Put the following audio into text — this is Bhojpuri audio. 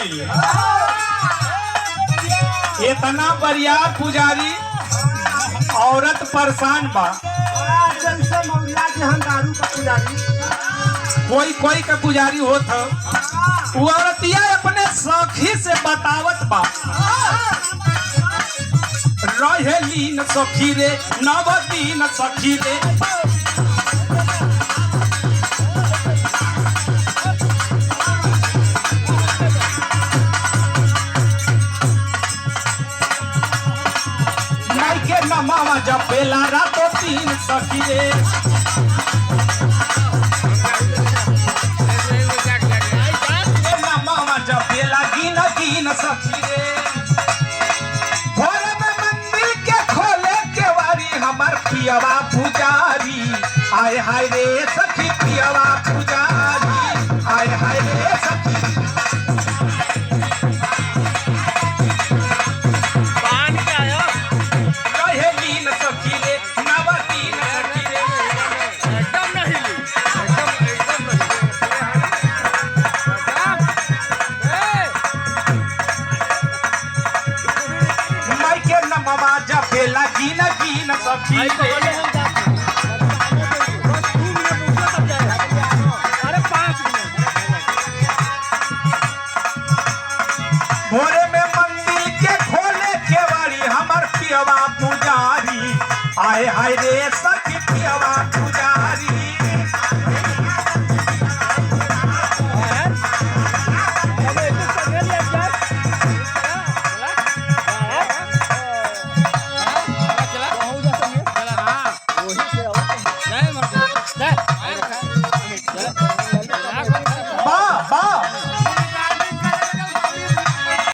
भइल। इतना बरियार पुजारी औरत परेशान बा। जैसे मौलिया के हम दारू का पुजारी कोई का पुजारी होत ह। वो औरतिया अपने सखी से बतावत बा, रहेली न सखी रे नवदी न सखी रे। माइके नमावा जपेला रातो तीन सखी रे। नमावा जपेला गिन गिन सखी रे। भोरे में मंदिर के खोले केवारी हमर पियवा पुजारी। आय हाय रे सखी पियवा पुजारी, आय हाय रे सखी। रहेली न सखी रे नवदी न सखी रे। माइके नमवा जपेला गिन गिन सखी रे। भोरे में मंदिर के खोले केवाड़ी हमर पियवा पुजारी। आय हाय रे सखी